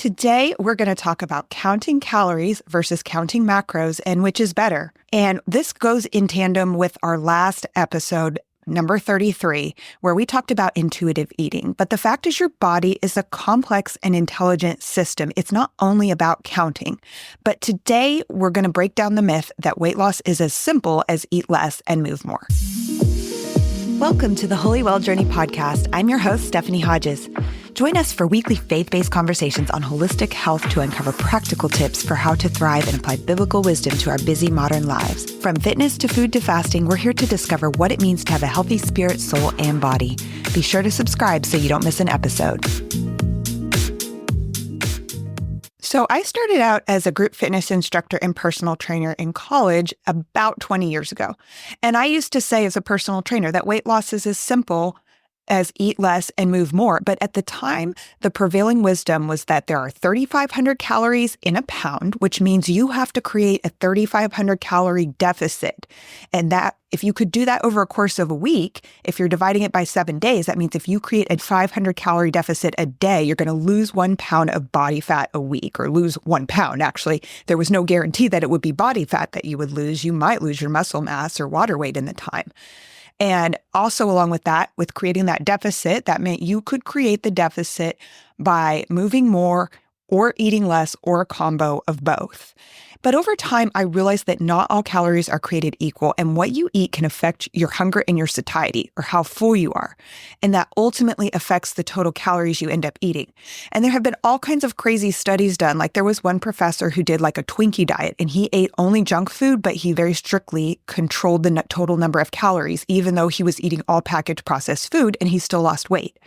Today, we're going to talk about counting calories versus counting macros and which is better. And this goes in tandem with our last episode, number 33, where we talked about intuitive eating. But the fact is your body is a complex and intelligent system. It's not only about counting. But today, we're going to break down the myth that weight loss is as simple as eat less and move more. Welcome to the Holy Well Journey podcast. I'm your host, Stephanie Hodges. Join us for weekly faith-based conversations on holistic health to uncover practical tips for how to thrive and apply biblical wisdom to our busy modern lives. From fitness to food to fasting, we're here to discover what it means to have a healthy spirit, soul, and body. Be sure to subscribe so you don't miss an episode. So I started out as a group fitness instructor and personal trainer in college about 20 years ago. And I used to say as a personal trainer that weight loss is as simple as eat less and move more. But at the time, the prevailing wisdom was that there are 3,500 calories in a pound, which means you have to create a 3,500 calorie deficit. And that if you could do that over a course of a week, if you're dividing it by 7 days, that means if you create a 500 calorie deficit a day, you're going to lose 1 pound of body fat a week, or lose 1 pound. Actually, there was no guarantee that it would be body fat that you would lose. You might lose your muscle mass or water weight in the time. And also along with that, with creating that deficit, that meant you could create the deficit by moving more or eating less or a combo of both. But over time, I realized that not all calories are created equal, and what you eat can affect your hunger and your satiety, or how full you are. And that ultimately affects the total calories you end up eating. And there have been all kinds of crazy studies done. Like there was one professor who did like a Twinkie diet, and he ate only junk food, but he very strictly controlled the total number of calories, even though he was eating all packaged processed food, and he still lost weight.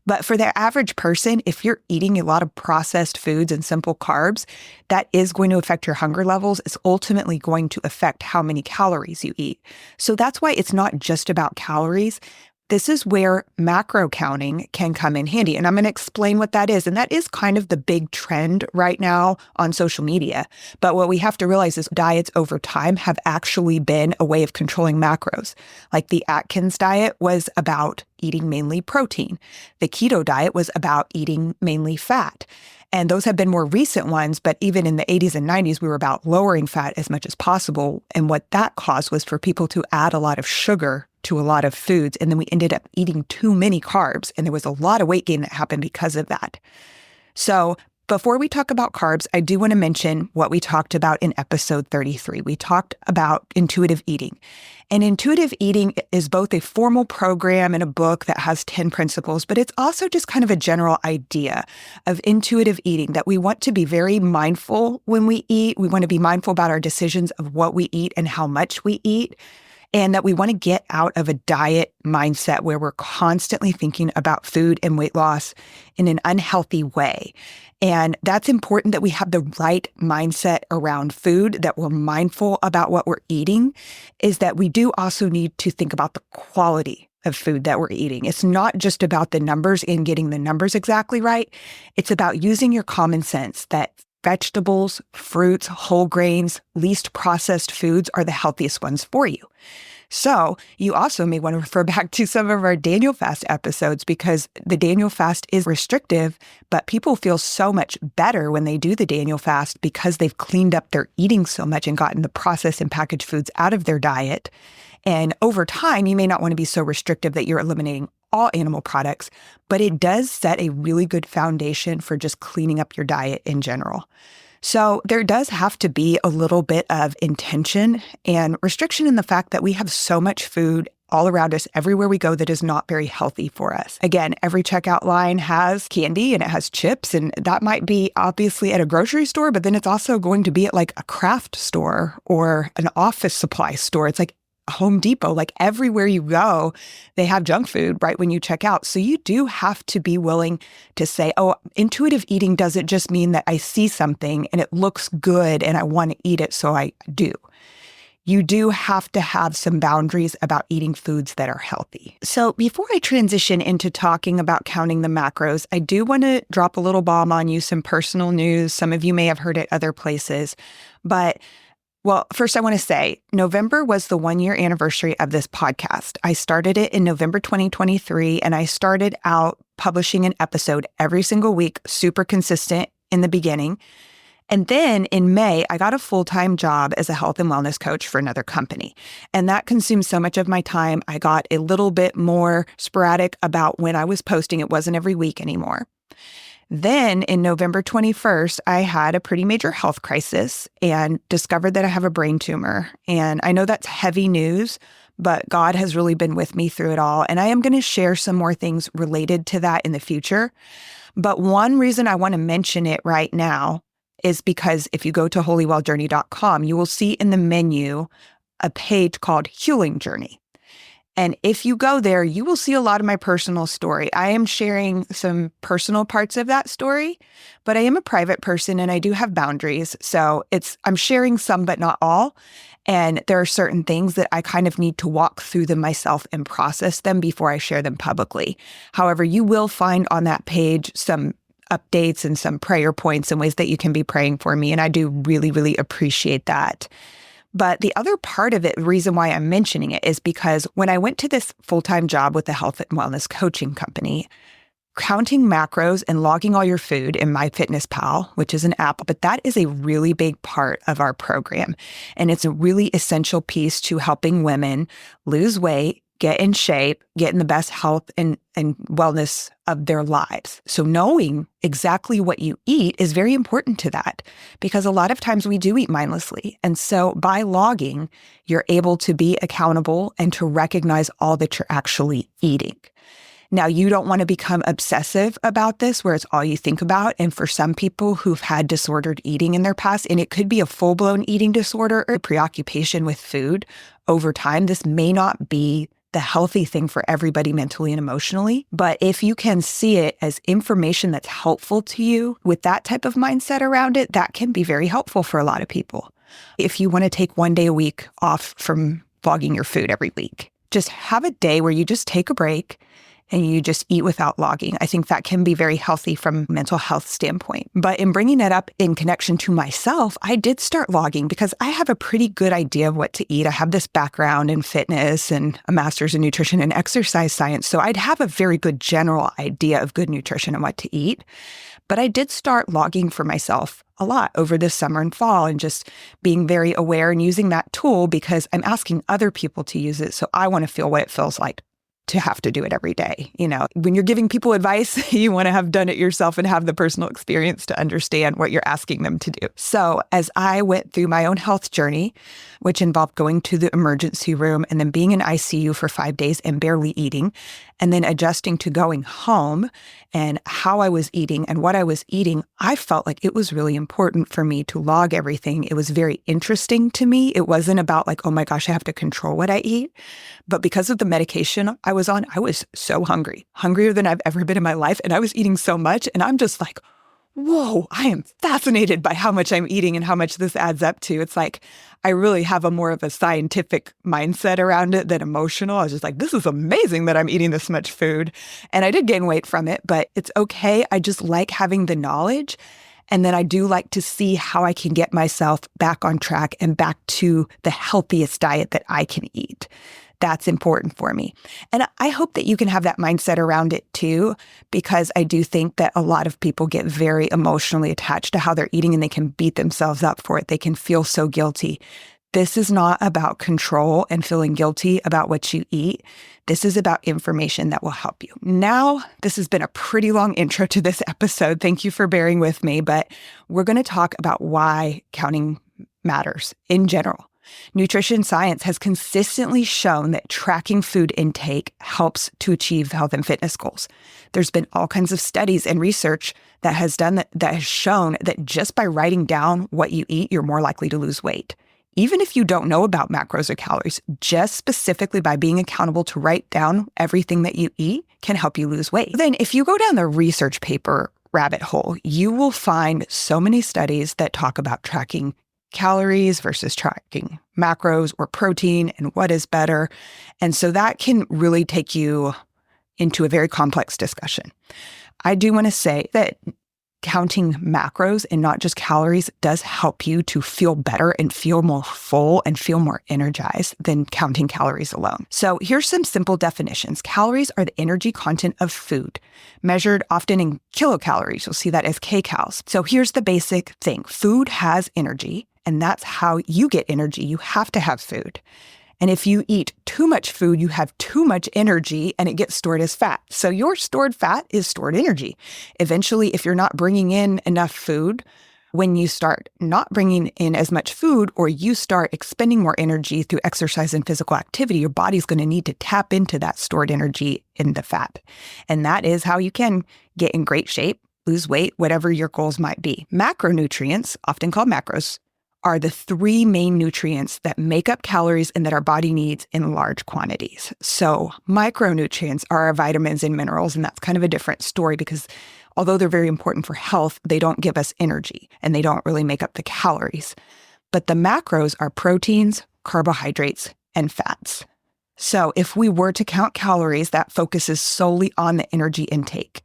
But for the average person, if you're eating a lot of processed foods and simple carbs, that is going to affect your hunger levels. It's ultimately going to affect how many calories you eat. So that's why it's not just about calories. This is where macro counting can come in handy. And I'm going to explain what that is. And that is kind of the big trend right now on social media. But what we have to realize is diets over time have actually been a way of controlling macros. Like the Atkins diet was about eating mainly protein. The keto diet was about eating mainly fat. And those have been more recent ones, but even in the 80s and 90s, we were about lowering fat as much as possible. And what that caused was for people to add a lot of sugar to a lot of foods. And then we ended up eating too many carbs. And there was a lot of weight gain that happened because of that. So before we talk about carbs, I do want to mention what we talked about in episode 33. We talked about intuitive eating. And intuitive eating is both a formal program and a book that has 10 principles, but it's also just kind of a general idea of intuitive eating, that we want to be very mindful when we eat. We want to be mindful about our decisions of what we eat and how much we eat. And that we want to get out of a diet mindset where we're constantly thinking about food and weight loss in an unhealthy way. And that's important that we have the right mindset around food, that we're mindful about what we're eating, is that we do also need to think about the quality of food that we're eating. It's not just about the numbers and getting the numbers exactly right. It's about using your common sense that vegetables, fruits, whole grains, least processed foods are the healthiest ones for you. So you also may want to refer back to some of our Daniel fast episodes, because the Daniel fast is restrictive, but people feel so much better when they do the Daniel fast because they've cleaned up their eating so much and gotten the processed and packaged foods out of their diet. And over time, you may not want to be so restrictive that you're eliminating all animal products, but it does set a really good foundation for just cleaning up your diet in general. So there does have to be a little bit of intention and restriction in the fact that we have so much food all around us everywhere we go that is not very healthy for us. Again, every checkout line has candy and it has chips, and that might be obviously at a grocery store, but then it's also going to be at like a craft store or an office supply store. It's like Home Depot, like everywhere you go, they have junk food right when you check out. So you do have to be willing to say, oh, intuitive eating doesn't just mean that I see something and it looks good and I want to eat it, so I do. You do have to have some boundaries about eating foods that are healthy. So before I transition into talking about counting the macros, I do want to drop a little bomb on you, some personal news. Some of you may have heard it other places, but well, first I want to say November was the 1-year anniversary of this podcast. I started it in November 2023, and I started out publishing an episode every single week, super consistent. in the beginning. And then in May, I got a full-time job as a health and wellness coach for another company. And that consumed so much of my time. I got a little bit more sporadic about when I was posting. It wasn't every week anymore. Then in November 21st, I had a pretty major health crisis and discovered that I have a brain tumor. And I know that's heavy news, but God has really been with me through it all. And I am going to share some more things related to that in the future. But one reason I want to mention it right now is because if you go to holywelljourney.com, you will see in the menu a page called Healing Journey. And if you go there, you will see a lot of my personal story. I am sharing some personal parts of that story, but I am a private person and I do have boundaries. So I'm sharing some, but not all. And there are certain things that I kind of need to walk through them myself and process them before I share them publicly. However, you will find on that page some updates and some prayer points and ways that you can be praying for me. And I do really, really appreciate that. But the other part of it, the reason why I'm mentioning it is because when I went to this full-time job with the health and wellness coaching company, counting macros and logging all your food in MyFitnessPal, which is an app, but that is a really big part of our program. And it's a really essential piece to helping women lose weight, get in shape, get in the best health and wellness of their lives. So knowing exactly what you eat is very important to that because a lot of times we do eat mindlessly. And so by logging, you're able to be accountable and to recognize all that you're actually eating. Now, you don't want to become obsessive about this where it's all you think about. And for some people who've had disordered eating in their past, and it could be a full-blown eating disorder or preoccupation with food over time, this may not be the healthy thing for everybody mentally and emotionally. But if you can see it as information that's helpful to you with that type of mindset around it, that can be very helpful for a lot of people. If you want to take one day a week off from logging your food every week, just have a day where you just take a break and you just eat without logging. I think that can be very healthy from a mental health standpoint. But in bringing it up in connection to myself, I did start logging because I have a pretty good idea of what to eat. I have this background in fitness and a master's in nutrition and exercise science. So I'd have a very good general idea of good nutrition and what to eat. But I did start logging for myself a lot over this summer and fall and just being very aware and using that tool because I'm asking other people to use it. So I want to feel what it feels like to have to do it every day. You know, when you're giving people advice, you want to have done it yourself and have the personal experience to understand what you're asking them to do. So as I went through my own health journey, which involved going to the emergency room and then being in ICU for 5 days and barely eating, and then adjusting to going home and how I was eating and what I was eating, I felt like it was really important for me to log everything. It was very interesting to me. It wasn't about like, oh my gosh, I have to control what I eat. But because of the medication I was on, I was so hungry, hungrier than I've ever been in my life. And I was eating so much. And I'm just like, whoa, I am fascinated by how much I'm eating and how much this adds up to. It's like, I really have a more of a scientific mindset around it than emotional. I was just like, this is amazing that I'm eating this much food. And I did gain weight from it, but it's okay. I just like having the knowledge. And then I do like to see how I can get myself back on track and back to the healthiest diet that I can eat. That's important for me. And I hope that you can have that mindset around it too, because I do think that a lot of people get very emotionally attached to how they're eating and they can beat themselves up for it. They can feel so guilty. This is not about control and feeling guilty about what you eat. This is about information that will help you. Now, this has been a pretty long intro to this episode. Thank you for bearing with me, but we're going to talk about why counting matters in general. Nutrition science has consistently shown that tracking food intake helps to achieve health and fitness goals. There's been all kinds of studies and research that has shown that just by writing down what you eat, you're more likely to lose weight. Even if you don't know about macros or calories, just specifically by being accountable to write down everything that you eat can help you lose weight. Then if you go down the research paper rabbit hole, you will find so many studies that talk about tracking calories versus tracking macros or protein and what is better. And so that can really take you into a very complex discussion. I do want to say that counting macros and not just calories does help you to feel better and feel more full and feel more energized than counting calories alone. So here's some simple definitions. Calories are the energy content of food, measured often in kilocalories. You'll see that as kcals. So here's the basic thing. Food has energy, and that's how you get energy. You have to have food. And if you eat too much food, you have too much energy and it gets stored as fat. So your stored fat is stored energy. Eventually, if you're not bringing in enough food, when you start not bringing in as much food or you start expending more energy through exercise and physical activity, your body's going to need to tap into that stored energy in the fat. And that is how you can get in great shape, lose weight, whatever your goals might be. Macronutrients, often called macros, are the three main nutrients that make up calories and that our body needs in large quantities. So micronutrients are our vitamins and minerals, and that's kind of a different story because although they're very important for health, they don't give us energy and they don't really make up the calories. But the macros are proteins, carbohydrates, and fats. So if we were to count calories, that focuses solely on the energy intake.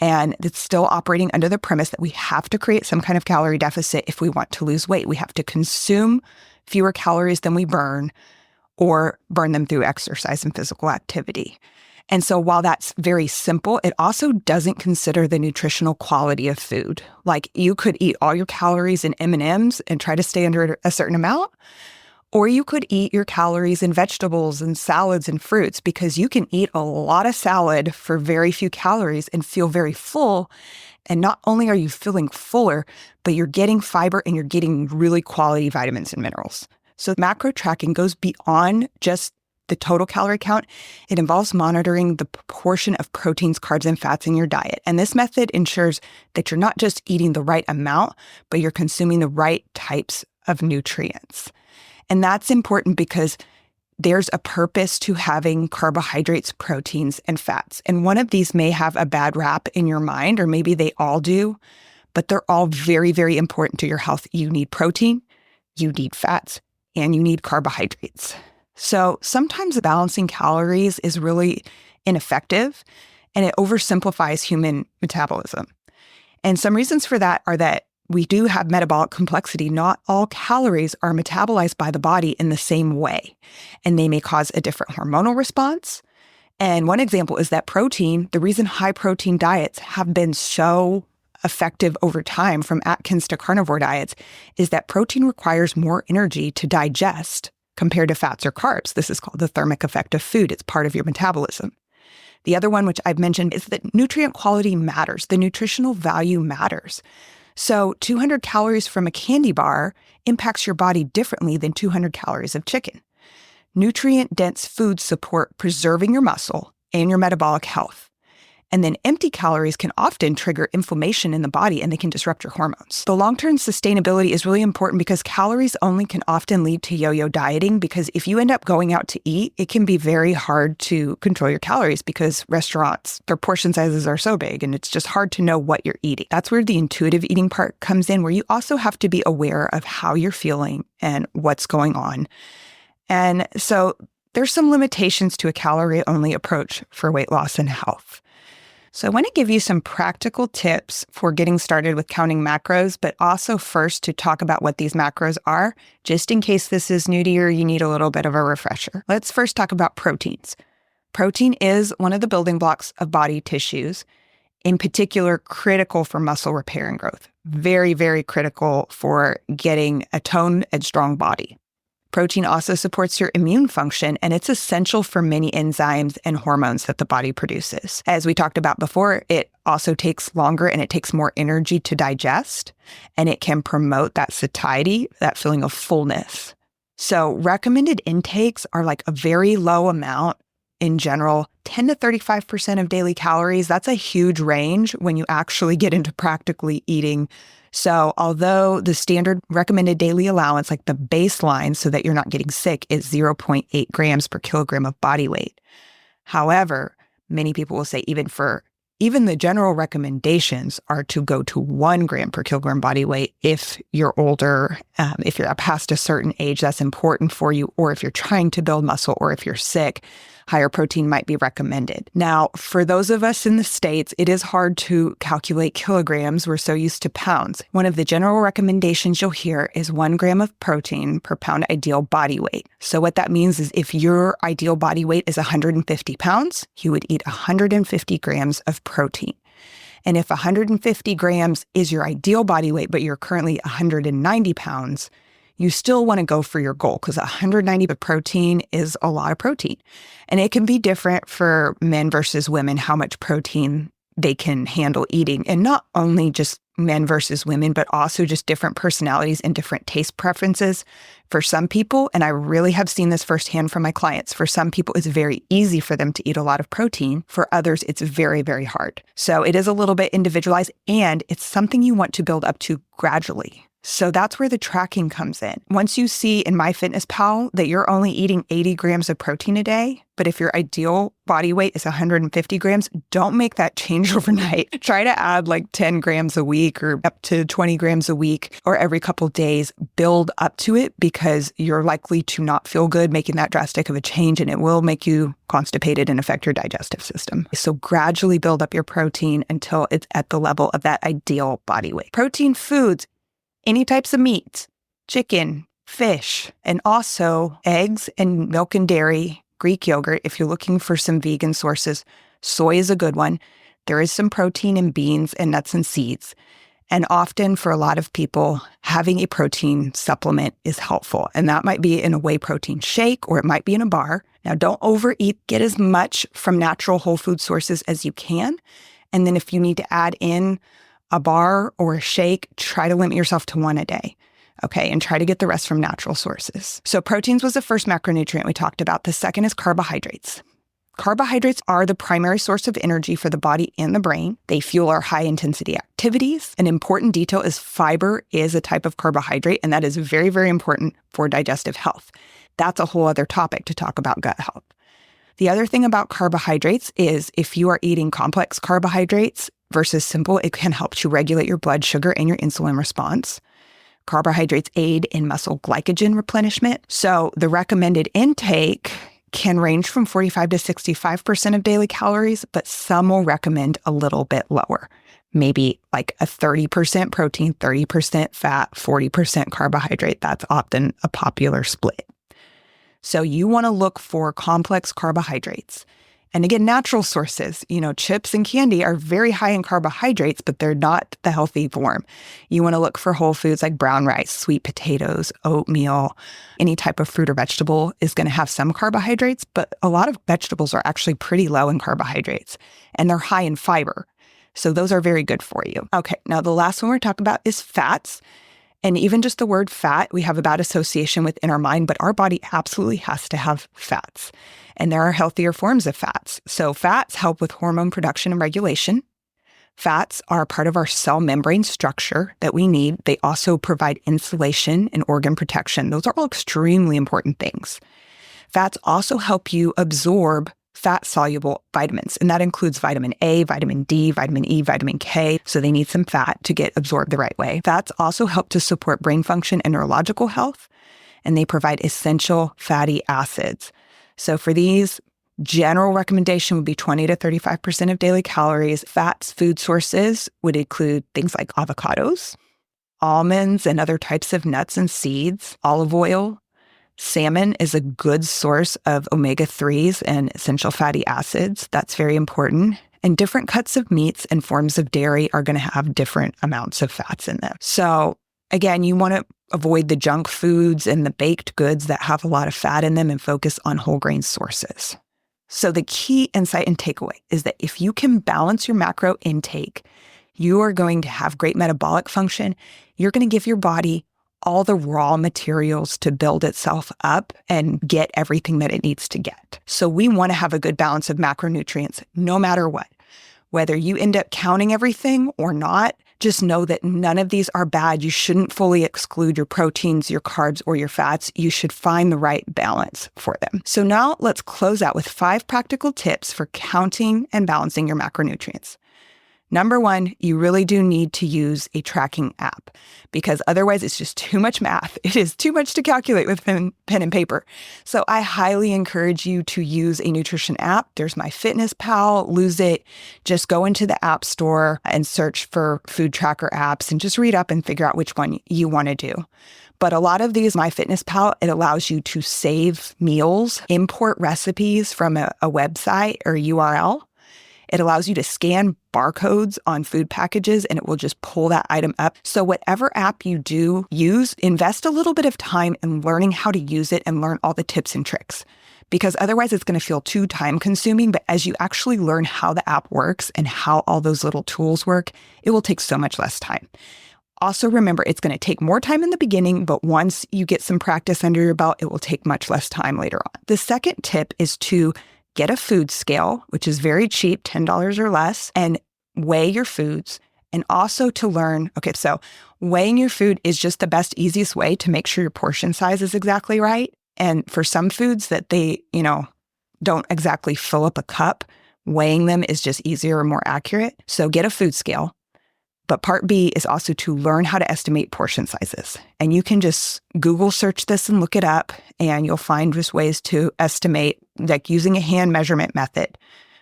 And it's still operating under the premise that we have to create some kind of calorie deficit if we want to lose weight. We have to consume fewer calories than we burn or burn them through exercise and physical activity. And so while that's very simple, it also doesn't consider the nutritional quality of food. Like you could eat all your calories in M&Ms and try to stay under a certain amount, or you could eat your calories in vegetables and salads and fruits because you can eat a lot of salad for very few calories and feel very full. And not only are you feeling fuller, but you're getting fiber and you're getting really quality vitamins and minerals. So macro tracking goes beyond just the total calorie count. It involves monitoring the proportion of proteins, carbs, and fats in your diet. And this method ensures that you're not just eating the right amount, but you're consuming the right types of nutrients. And that's important because there's a purpose to having carbohydrates, proteins, and fats. And one of these may have a bad rap in your mind, or maybe they all do, but they're all very, very important to your health. You need protein, you need fats, and you need carbohydrates. So sometimes balancing calories is really ineffective, and it oversimplifies human metabolism. And some reasons for that are that we do have metabolic complexity. Not all calories are metabolized by the body in the same way, and they may cause a different hormonal response. And one example is that protein, the reason high protein diets have been so effective over time from Atkins to carnivore diets is that protein requires more energy to digest compared to fats or carbs. This is called the thermic effect of food. It's part of your metabolism. The other one, which I've mentioned, is that nutrient quality matters. The nutritional value matters. So 200 calories from a candy bar impacts your body differently than 200 calories of chicken. Nutrient-dense foods support preserving your muscle and your metabolic health. And then empty calories can often trigger inflammation in the body and they can disrupt your hormones. The long-term sustainability is really important because calories only can often lead to yo-yo dieting because if you end up going out to eat, it can be very hard to control your calories because restaurants, their portion sizes are so big and it's just hard to know what you're eating. That's where the intuitive eating part comes in, where you also have to be aware of how you're feeling and what's going on. And so there's some limitations to a calorie-only approach for weight loss and health. So I want to give you some practical tips for getting started with counting macros, but also first to talk about what these macros are, just in case this is new to you need a little bit of a refresher. Let's first talk about proteins. Protein is one of the building blocks of body tissues, in particular critical for muscle repair and growth. Very, very critical for getting a toned and strong body. Protein also supports your immune function, and it's essential for many enzymes and hormones that the body produces. As we talked about before, it also takes longer and it takes more energy to digest, and it can promote that satiety, that feeling of fullness. So recommended intakes are like a very low amount in general, 10 to 35% of daily calories. That's a huge range when you actually get into practically eating. So although the standard recommended daily allowance, like the baseline so that you're not getting sick, is 0.8 grams per kilogram of body weight. However, many people will say even the general recommendations are to go to 1 gram per kilogram body weight if you're older, if you're past a certain age that's important for you, or if you're trying to build muscle, or if you're sick. higher protein might be recommended. Now, for those of us in the States, it is hard to calculate kilograms. We're so used to pounds. One of the general recommendations you'll hear is 1 gram of protein per pound ideal body weight. So what that means is if your ideal body weight is 150 pounds, you would eat 150 grams of protein. And if 150 grams is your ideal body weight, but you're currently 190 pounds, you still want to go for your goal because 190 of protein is a lot of protein. And it can be different for men versus women, how much protein they can handle eating. And not only just men versus women, but also just different personalities and different taste preferences for some people. And I really have seen this firsthand from my clients. For some people, it's very easy for them to eat a lot of protein. For others, it's very, very hard. So it is a little bit individualized, and it's something you want to build up to gradually. So that's where the tracking comes in. Once you see in MyFitnessPal that you're only eating 80 grams of protein a day, but if your ideal body weight is 150 grams, don't make that change overnight. Try to add like 10 grams a week or up to 20 grams a week or every couple of days. Build up to it because you're likely to not feel good making that drastic of a change, and it will make you constipated and affect your digestive system. So gradually build up your protein until it's at the level of that ideal body weight. Protein foods, any types of meat, chicken, fish, and also eggs and milk and dairy, Greek yogurt. If you're looking for some vegan sources, soy is a good one. There is some protein in beans and nuts and seeds. And often for a lot of people, having a protein supplement is helpful. And that might be in a whey protein shake, or it might be in a bar. Now, don't overeat. Get as much from natural whole food sources as you can. And then if you need to add in a bar or a shake, try to limit yourself to 1 a day. Okay, and try to get the rest from natural sources. So proteins was the first macronutrient we talked about. The second is carbohydrates. Carbohydrates are the primary source of energy for the body and the brain. They fuel our high-intensity activities. An important detail is fiber is a type of carbohydrate, and that is very, very important for digestive health. That's a whole other topic to talk about gut health. The other thing about carbohydrates is if you are eating complex carbohydrates versus simple, it can help to regulate your blood sugar and your insulin response. Carbohydrates aid in muscle glycogen replenishment. So the recommended intake can range from 45 to 65% of daily calories, but some will recommend a little bit lower. Maybe like a 30% protein, 30% fat, 40% carbohydrate. That's often a popular split. So you want to look for complex carbohydrates. And again, natural sources, chips and candy are very high in carbohydrates, but they're not the healthy form. You want to look for whole foods like brown rice, sweet potatoes, oatmeal. Any type of fruit or vegetable is going to have some carbohydrates, but a lot of vegetables are actually pretty low in carbohydrates, and they're high in fiber. So those are very good for you. Okay, now the last one we're talking about is fats. And even just the word fat, we have a bad association with in our mind, but our body absolutely has to have fats. And there are healthier forms of fats. So fats help with hormone production and regulation. Fats are part of our cell membrane structure that we need. They also provide insulation and organ protection. Those are all extremely important things. Fats also help you absorb fat-soluble vitamins, and that includes vitamin A, vitamin D, vitamin E, vitamin K, so they need some fat to get absorbed the right way. Fats also help to support brain function and neurological health, and they provide essential fatty acids. So for these, general recommendation would be 20 to 35% of daily calories. Fats food sources would include things like avocados, almonds and other types of nuts and seeds, olive oil. Salmon is a good source of omega-3s and essential fatty acids. That's very important. And different cuts of meats and forms of dairy are going to have different amounts of fats in them. So again, you want to avoid the junk foods and the baked goods that have a lot of fat in them and focus on whole grain sources. So the key insight and takeaway is that if you can balance your macro intake, you are going to have great metabolic function. You're going to give your body all the raw materials to build itself up and get everything that it needs to get. So we want to have a good balance of macronutrients no matter what. Whether you end up counting everything or not, just know that none of these are bad. You shouldn't fully exclude your proteins, your carbs, or your fats. You should find the right balance for them. So now let's close out with 5 practical tips for counting and balancing your macronutrients. Number one, you really do need to use a tracking app because otherwise it's just too much math. It is too much to calculate with pen and paper. So I highly encourage you to use a nutrition app. There's MyFitnessPal, Lose It. Just go into the app store and search for food tracker apps and just read up and figure out which one you want to do. But a lot of these, MyFitnessPal, it allows you to save meals, import recipes from a website or URL. It allows you to scan barcodes on food packages and it will just pull that item up. So whatever app you do use, invest a little bit of time in learning how to use it and learn all the tips and tricks. Because otherwise it's going to feel too time consuming. But as you actually learn how the app works and how all those little tools work, it will take so much less time. Also remember, it's going to take more time in the beginning, but once you get some practice under your belt, it will take much less time later on. The second tip is to get a food scale, which is very cheap, $10 or less, and weigh your foods. And also to learn, okay, so weighing your food is just the best, easiest way to make sure your portion size is exactly right. And for some foods that they, don't exactly fill up a cup, weighing them is just easier and more accurate. So get a food scale. But part B is also to learn how to estimate portion sizes. And you can just Google search this and look it up, and you'll find just ways to estimate, like using a hand measurement method,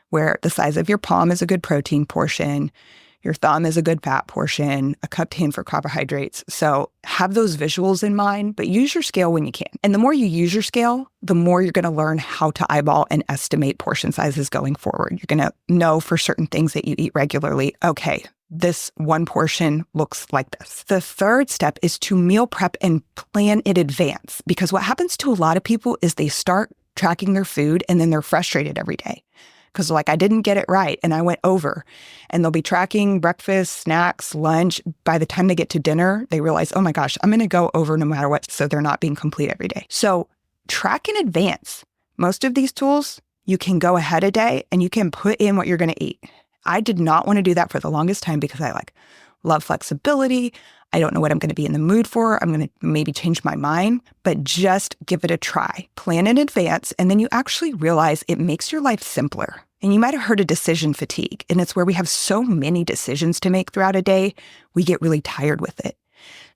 where the size of your palm is a good protein portion, your thumb is a good fat portion, a cupped hand for carbohydrates. So have those visuals in mind, but use your scale when you can. And the more you use your scale, the more you're going to learn how to eyeball and estimate portion sizes going forward. You're going to know for certain things that you eat regularly, okay, this one portion looks like this. The third step is to meal prep and plan in advance, because what happens to a lot of people is they start tracking their food and then they're frustrated every day because I didn't get it right and I went over, and they'll be tracking breakfast, snacks, lunch. By the time they get to dinner, they realize, oh my gosh, I'm going to go over no matter what. So they're not being complete every day. So track in advance. Most of these tools, you can go ahead a day and you can put in what you're going to eat. I did not want to do that for the longest time because I love flexibility. I don't know what I'm going to be in the mood for. I'm going to maybe change my mind, but just give it a try. Plan in advance, and then you actually realize it makes your life simpler. And you might have heard of decision fatigue, and it's where we have so many decisions to make throughout a day, we get really tired with it.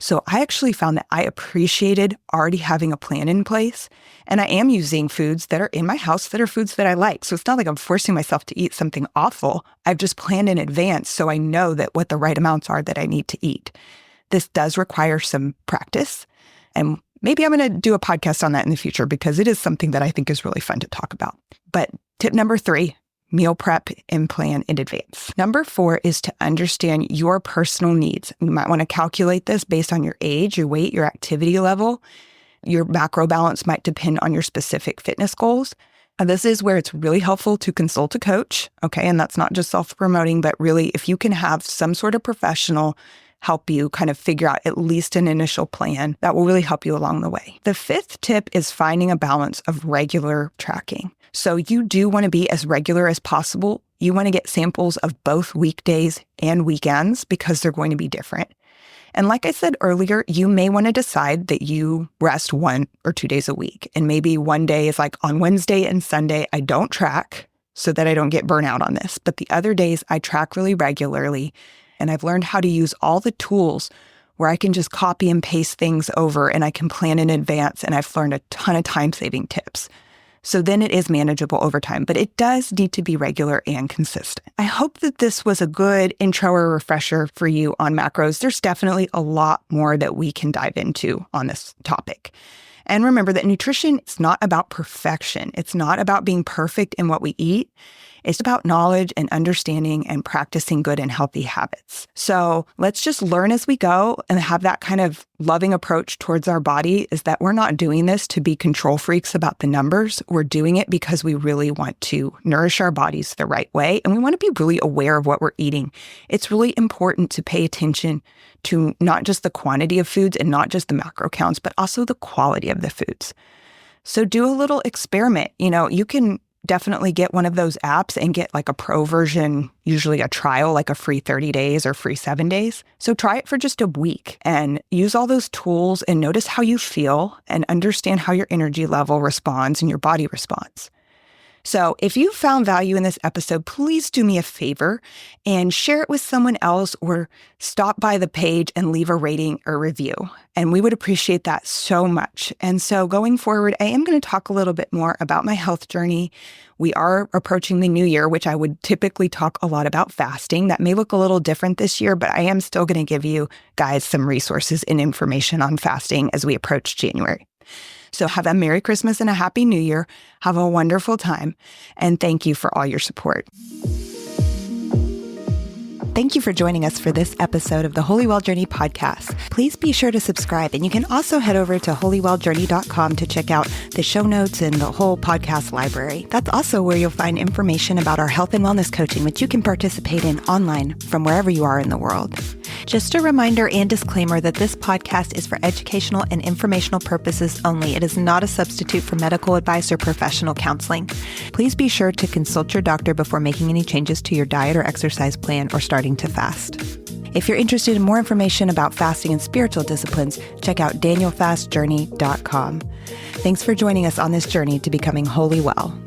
So I actually found that I appreciated already having a plan in place, and I am using foods that are in my house that are foods that I like. So it's not like I'm forcing myself to eat something awful. I've just planned in advance so I know that what the right amounts are that I need to eat. This does require some practice, and maybe I'm going to do a podcast on that in the future because it is something that I think is really fun to talk about. But tip number 3, meal prep and plan in advance. Number 4 is to understand your personal needs. You might want to calculate this based on your age, your weight, your activity level. Your macro balance might depend on your specific fitness goals. And this is where it's really helpful to consult a coach, okay? And that's not just self-promoting, but really if you can have some sort of professional help you kind of figure out at least an initial plan, that will really help you along the way. The 5th tip is finding a balance of regular tracking. So you do want to be as regular as possible. You want to get samples of both weekdays and weekends because they're going to be different. And like I said earlier, you may want to decide that you rest 1 or 2 days a week. And maybe one day is like on Wednesday and Sunday, I don't track so that I don't get burnout on this. But the other days I track really regularly. And I've learned how to use all the tools where I can just copy and paste things over and I can plan in advance. And I've learned a ton of time-saving tips. So then it is manageable over time, but it does need to be regular and consistent. I hope that this was a good intro or refresher for you on macros. There's definitely a lot more that we can dive into on this topic. And remember that nutrition is not about perfection. It's not about being perfect in what we eat. It's about knowledge and understanding and practicing good and healthy habits. So let's just learn as we go and have that kind of loving approach towards our body, is that we're not doing this to be control freaks about the numbers. We're doing it because we really want to nourish our bodies the right way. And we want to be really aware of what we're eating. It's really important to pay attention to not just the quantity of foods and not just the macro counts, but also the quality of the foods. So do a little experiment. You can definitely get one of those apps and get like a pro version, usually a trial, like a free 30 days or free 7 days. So try it for just a week and use all those tools and notice how you feel and understand how your energy level responds and your body responds. So if you found value in this episode, please do me a favor and share it with someone else or stop by the page and leave a rating or review. And we would appreciate that so much. And so going forward, I am going to talk a little bit more about my health journey. We are approaching the new year, which I would typically talk a lot about fasting. That may look a little different this year, but I am still going to give you guys some resources and information on fasting as we approach January. So have a Merry Christmas and a Happy New Year. Have a wonderful time. And thank you for all your support. Thank you for joining us for this episode of the Holy Well Journey podcast. Please be sure to subscribe, and you can also head over to holywelljourney.com to check out the show notes and the whole podcast library. That's also where you'll find information about our health and wellness coaching, which you can participate in online from wherever you are in the world. Just a reminder and disclaimer that this podcast is for educational and informational purposes only. It is not a substitute for medical advice or professional counseling. Please be sure to consult your doctor before making any changes to your diet or exercise plan or starting to fast. If you're interested in more information about fasting and spiritual disciplines, check out danielfastjourney.com. Thanks for joining us on this journey to becoming wholly well.